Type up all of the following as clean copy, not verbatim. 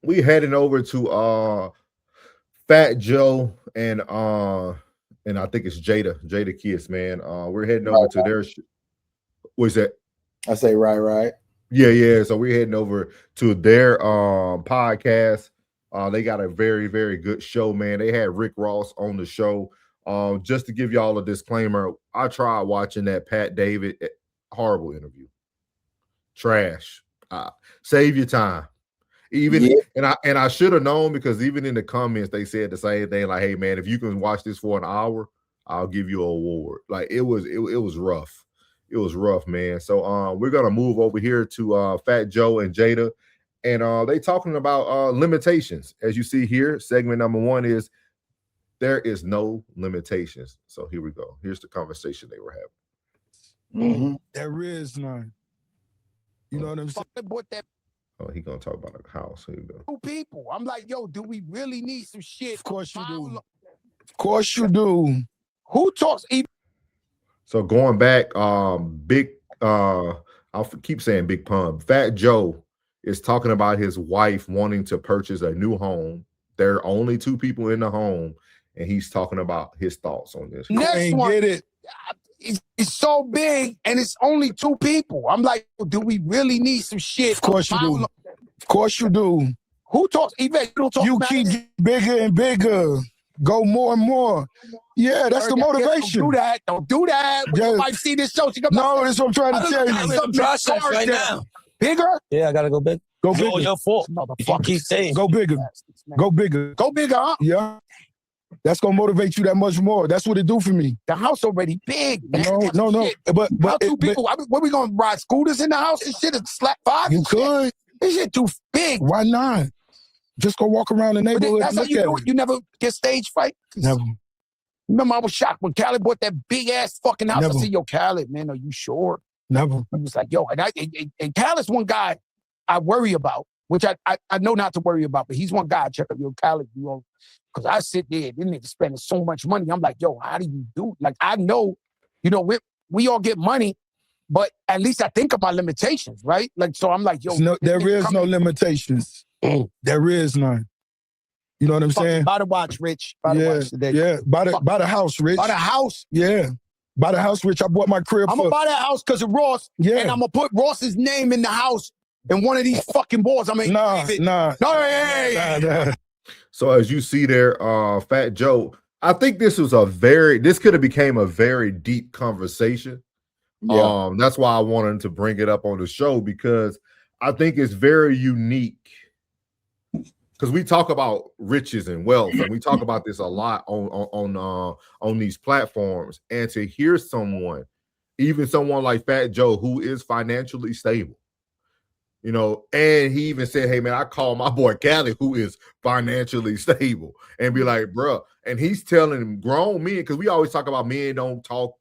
We heading over to Fat Joe and I think it's Jada Kiss, man. We're heading over Right, to their what's that? I say right. Yeah. So we're heading over to their podcast. They got a very good show, man. They had Rick Ross on the show. Just to give y'all a disclaimer, I tried watching that Pat David horrible interview. Trash. Save your time. Even Yeah, and I should have known because even in the comments they said the same thing. Like, hey man, if you can watch this for an hour, I'll give you an award. Like it was rough. It was rough, man. So we're gonna move over here to Fat Joe and Jada. And they talking about limitations. As you see here, segment number one is there is no limitations. So here we go. Here's the conversation they were having. There is none. You know what I'm saying? Bought that Oh, he gonna talk about a house. Here we go. two people. I'm like, yo, do we really need some shit? Of course you do. Of course you do. Who talks even? So going back, big I'll keep saying big pun. Fat Joe is talking about his wife wanting to purchase a new home. There are only two people in the home, and he's talking about his thoughts on this. Next Ain't one, get it. it's so big and it's only two people. I'm like, do we really need some shit? Of course you do. Of course you do. Who talks? Even you don't talk You about keep it. getting bigger and bigger. Go more and more. Yeah, that's the motivation. Don't do that. Don't do that. When your Just- wife see this show, she gonna No, that's what I'm trying to tell I you. look in process right now. Bigger? Yeah, I gotta go big. Go Your, bigger. your fault. You keep saying. Go bigger. Go bigger. Go bigger, huh? Yeah. That's gonna motivate you that much more. That's what it do for me. The house already big, man. No. Shit. But How two people? What we gonna ride scooters in the house and shit and slap five? you and shit? could. This shit too big. Why not? Just go walk around the But neighborhood that's and how look you at do it. it. You never get stage fright. Never. Remember, I was shocked when Khaled bought that big ass fucking house. Never. I said, "Yo, Khaled, man, are you sure?" Never. He was like, "Yo," and Khaled's one guy I worry about, which I know not to worry about, but he's one guy I check up. Yo, Khaled, you know, because I sit there, this nigga spending so much money. I'm like, yo, how do you do? Like, I know, you know, we all get money, but at least I think of my limitations, right? Like, so I'm like, yo, There is no limitations. There is none. You know what I'm saying? Buy the watch, Rich. Buy the watch today. Yeah. Buy the house, Rich. Buy the house. Yeah. Buy the house, Rich. I bought my crib I'm gonna buy that house because of Ross. Yeah. And I'm gonna put Ross's name in the house in one of these fucking balls. I mean, Nah. no, hey. Nah. So as you see there, Fat Joe, I think this could have became a very deep conversation. yeah. That's why I wanted to bring it up on the show because I think it's very unique. Because we talk about riches and wealth, and we talk about this a lot on these platforms. And to hear someone, even someone like Fat Joe, who is financially stable, you know, and he even said, "Hey man, I call my boy Cali, who is financially stable," and be like, "Bruh," and he's telling grown men because we always talk about men don't talk.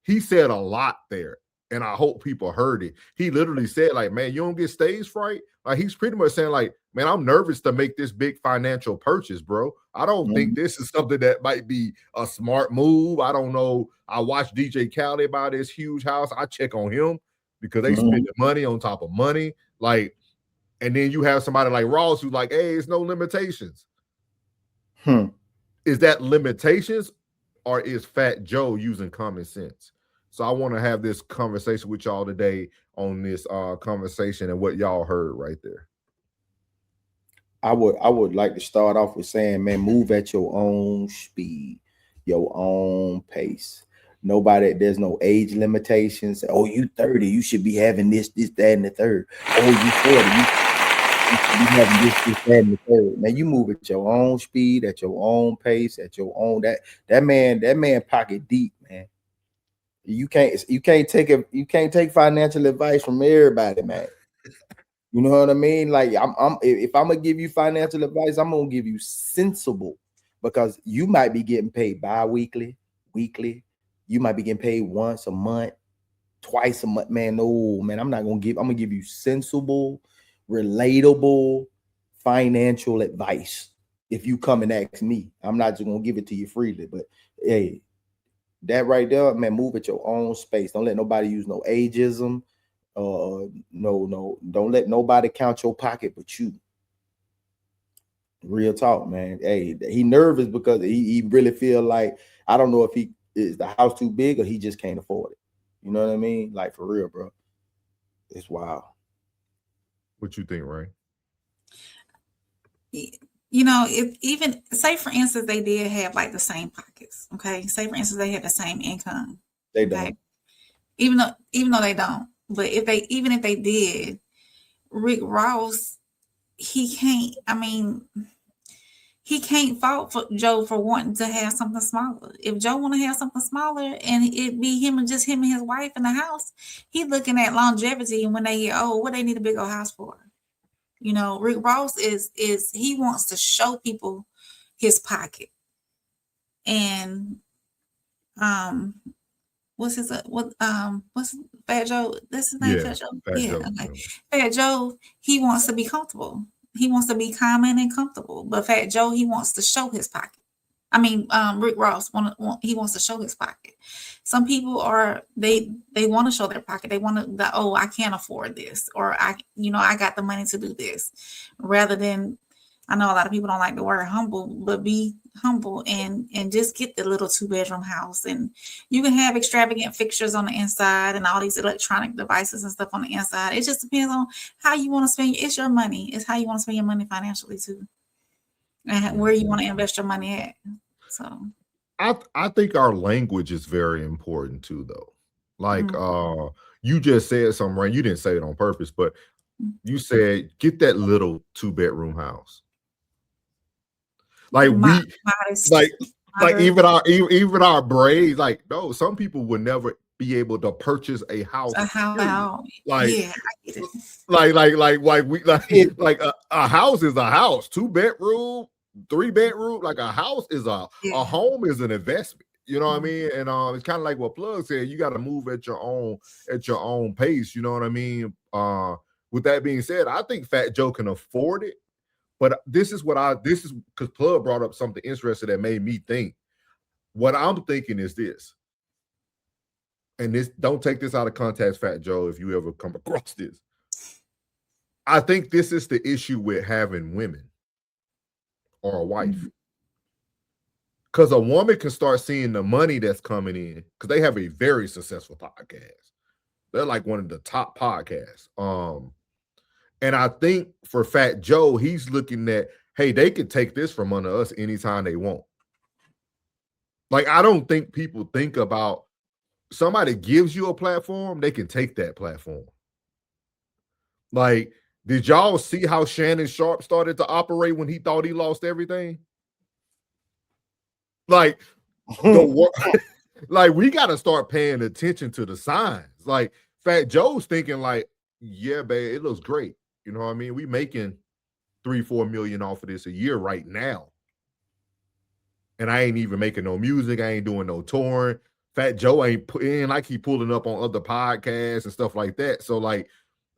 He said a lot there, and I hope people heard it. He literally said, "Like, man, you don't get stage fright." Like he's pretty much saying, "Like, man, I'm nervous to make this big financial purchase, bro. I don't think this is something that might be a smart move. I don't know. I watched DJ Khaled buy this huge house. I check on him because they spend money on top of money." Like, and then you have somebody like Ross who's like, "Hey, it's no limitations." Is that limitations or is Fat Joe using common sense? So I want to have this conversation with y'all today on this conversation and what y'all heard right there. I would like to start off with saying, man, move at your own speed, your own pace. There's no age limitations. Oh, you 30, you should be having this, that, and the third. Oh, you 40, you should be having this, that, and the third. Man, you move at your own speed, at your own pace, at your own that man pocket deep, man. You can't take financial advice from everybody, man. You know what I mean? Like if I'm gonna give you financial advice, I'm gonna give you sensible because you might be getting paid bi-weekly, weekly. You might be getting paid once a month, twice a month. Man, no, man, I'm gonna give you sensible, relatable financial advice. If you come and ask me, I'm not just gonna give it to you freely, but hey, that right there, man, move at your own space. Don't let nobody use no ageism. No, don't let nobody count your pocket but you. Real talk, man. Hey, he nervous because he really feel like, I don't know if he is the house too big or he just can't afford it. You know what I mean? Like, for real, bro. It's wild. What you think, Ray? You know, if even say for instance they did have like the same pockets, okay. Say for instance they had the same income. They don't. Okay? Even though they don't, but if they did, Rick Ross, he can't. I mean, he can't fault for Joe for wanting to have something smaller. If Joe want to have something smaller and it be him and just him and his wife in the house, he looking at longevity. And when they get old, what they need a big old house for? You know, Rick Ross is he wants to show people his pocket. And what's Fat Joe? That's his name, Fat Joe. Fat Yeah, Joe. okay. Fat Joe, he wants to be comfortable. He wants to be calm and comfortable. But Fat Joe, he wants to show his pocket. I mean, Rick Ross he wants to show his pocket. Some people they want to show their pocket. They want to, oh, I can't afford this, or I got the money to do this, rather than, I know a lot of people don't like the word humble, but be humble and just get the little 2-bedroom house. And you can have extravagant fixtures on the inside and all these electronic devices and stuff on the inside. It just depends on how you want to spend. It's your money. It's how you want to spend your money financially too, and where you want to invest your money at. So I think our language is very important too, though. Like you just said something, right? You didn't say it on purpose, but you said get that little 2-bedroom house. Like even our braids, like, no, some people would never be able to purchase a house. Like, yeah, I get it. Like a house is a house, 2-bedroom, 3-bedroom. Like a house is a home is an investment. You know what I mean? And it's kind of like what Plug said. You got to move at your own pace. You know what I mean? With that being said, I think Fat Joe can afford it. But this is because Plug brought up something interesting that made me think. What I'm thinking is this, and this, don't take this out of context, Fat Joe, if you ever come across this. I think this is the issue with having women or a wife. Because a woman can start seeing the money that's coming in, because they have a very successful podcast. They're like one of the top podcasts. And I think for Fat Joe, he's looking at, hey, they could take this from under us anytime they want. Like, I don't think people think about, somebody gives you a platform, they can take that platform. Like, did y'all see how Shannon Sharp started to operate when he thought he lost everything? Like, like, we got to start paying attention to the signs. Like, Fat Joe's thinking like, yeah, babe, it looks great. You know what I mean? We making $3-4 million off of this a year right now. And I ain't even making no music. I ain't doing no touring. Fat Joe ain't like he pulling up on other podcasts and stuff like that. So, like,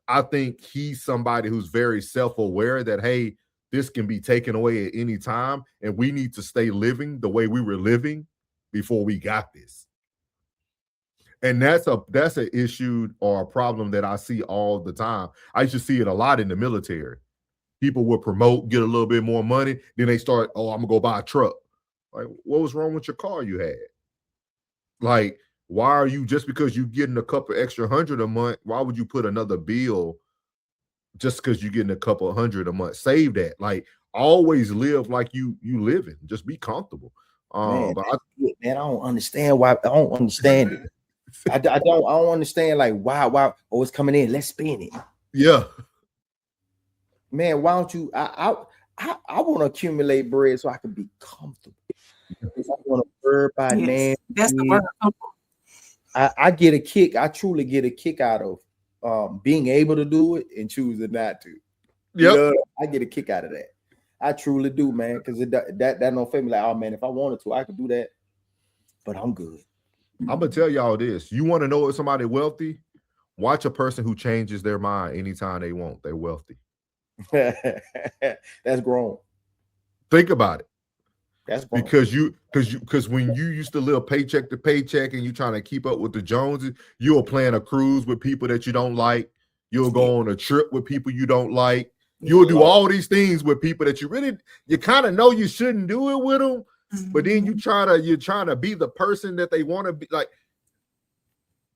I think he's somebody who's very self-aware that, hey, this can be taken away at any time, and we need to stay living the way we were living before we got this. And that's an issue or a problem that I see all the time. I used to see it a lot in the military. People would promote, get a little bit more money, then they start, oh, I'm gonna go buy a truck. Like, what was wrong with your car you had? Like, why are you, just because you're getting a couple extra $100 a month, why would you put another bill just because you're getting a couple $100 a month? Save that. Like, always live like you living. Just be comfortable. Man, I don't understand why. I don't understand it. I don't understand, like, why oh, it's coming in, let's spend it. Yeah, man, why don't you, I want to accumulate bread so I can be comfortable. I want to bird by man. That's the word. I get a kick. I truly get a kick out of being able to do it and choosing not to. Yeah, you know, I get a kick out of that. I truly do, man, because that don't feel me like, oh man, if I wanted to, I could do that, but I'm good. I'm gonna tell y'all this. You want to know if somebody wealthy? Watch a person who changes their mind anytime they want. They're wealthy. That's grown. Think about it. That's grown. Because when you used to live paycheck to paycheck and you trying to keep up with the Joneses, you'll plan a cruise with people that you don't like. You'll go on a trip with people you don't like. You'll do all these things with people that you kind of know you shouldn't do it with them, but then you're trying to be the person that they want to be. Like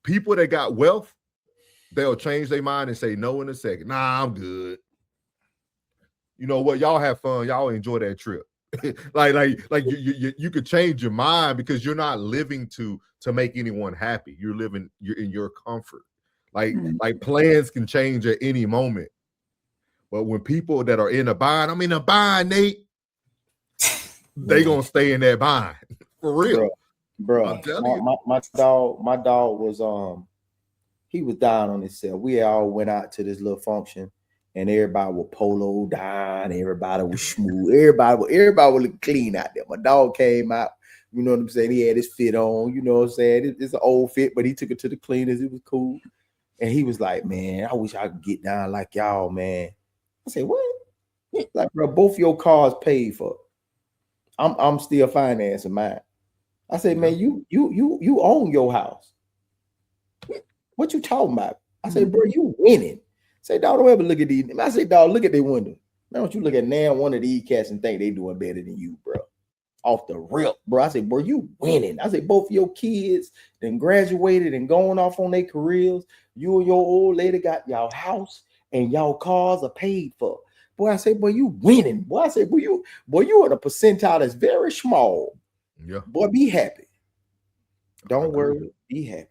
people that got wealth, they'll change their mind and say no in a second. Nah, I'm good. You know what? Y'all have fun. Y'all enjoy that trip. like you could change your mind because you're not living to make anyone happy. You're in your comfort. Like plans can change at any moment. But when people that are in a bind, I'm in a bind, Nate, they gonna stay in that bind for real, bro. My dog was he was down on himself. We all went out to this little function, and everybody was polo down. Everybody was smooth. Everybody was clean out there. My dog came out. You know what I'm saying? He had his fit on. You know what I'm saying? It's an old fit, but he took it to the cleaners. It was cool. And he was like, "Man, I wish I could get down like y'all, man." I said, "What?" Like, bro, both your cars paid for. I'm still financing mine. I said, "Man, you own your house. What you talking about?" I said, "Bro, you winning." Say, "Dog, don't ever look at these." I say, "Dog, look at their window. Man, don't you look at now one of these cats and think they doing better than you, bro. Off the rip, bro." I said, "Bro, you winning." I said, "Both of your kids then graduated and going off on their careers. You and your old lady got y'all house and y'all cars are paid for." Boy, I say, "Boy, you winning." Boy, I say, "Boy, you in a percentile that's very small." Yeah. Boy, be happy. Don't worry, be happy.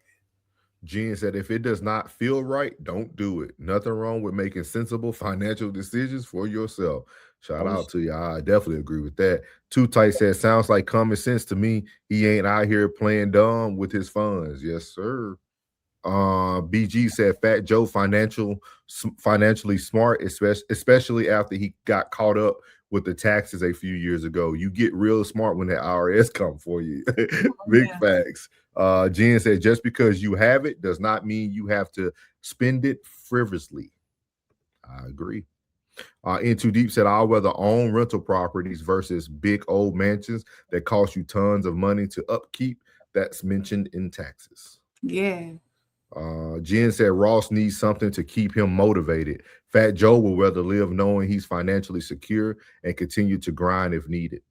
Jen said, if it does not feel right, don't do it. Nothing wrong with making sensible financial decisions for yourself. Shout out to you. I definitely agree with that. Too Tight said, sounds like common sense to me. He ain't out here playing dumb with his funds. Yes, sir. BG said, Fat Joe financially smart, especially after he got caught up with the taxes a few years ago. You get real smart when the IRS come for you. Big facts. Jen said, just because you have it does not mean you have to spend it frivolously. I agree. In Too Deep said, I'll rather own rental properties versus big old mansions that cost you tons of money to upkeep. That's mentioned in taxes. Yeah. Jen said Ross needs something to keep him motivated. Fat Joe will rather live knowing he's financially secure and continue to grind if needed.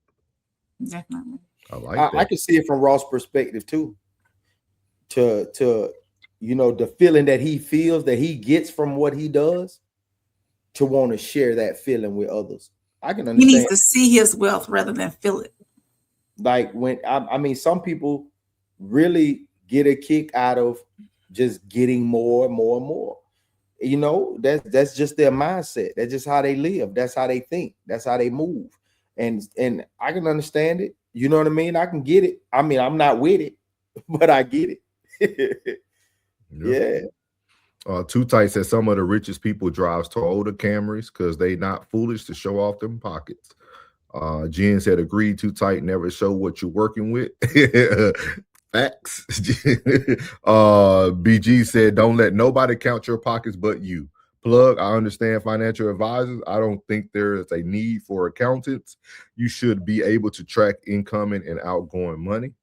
Definitely. I like that. I can see it from Ross' perspective too. To you know, the feeling that he feels that he gets from what he does, to want to share that feeling with others. I can understand. He needs to see his wealth rather than feel it. Like when I mean, some people really get a kick out of just getting more and more and more. You know, that's just their mindset. That's just how they live. That's how they think. That's how they move. And I can understand it. You know what I mean? I can get it. I mean, I'm not with it, but I get it. Yeah. Too Tight said some of the richest people drives Toyota Camrys because they not foolish to show off them pockets. Jen said, agreed, Too Tight, never show what you're working with. Facts. BG said, don't let nobody count your pockets but you. Plug, I understand financial advisors. I don't think there is a need for accountants. You should be able to track incoming and outgoing money.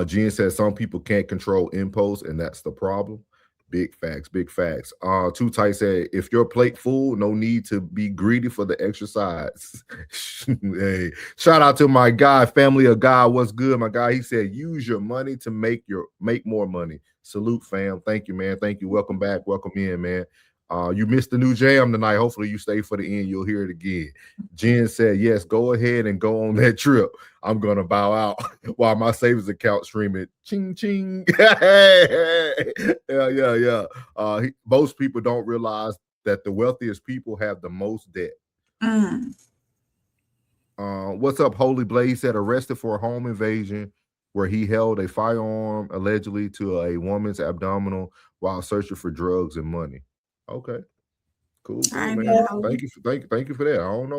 Jen said some people can't control impulse, and that's the problem. Big facts, big facts. Too Tight said, if your plate full, no need to be greedy for the exercise. Hey, shout out to my guy, Family of God. What's good, my guy? He said, use your money to make more money. Salute, fam. Thank you, man. Thank you. Welcome back. Welcome in, man. You missed the new jam tonight. Hopefully you stay for the end. You'll hear it again. Jen said, yes, go ahead and go on that trip. I'm going to bow out while my savings account streaming. Ching, ching. Yeah. Most people don't realize that the wealthiest people have the most debt. What's up, Holy Blade? He said arrested for a home invasion where he held a firearm allegedly to a woman's abdominal while searching for drugs and money. Okay, cool, man. Thank you for that. I don't know.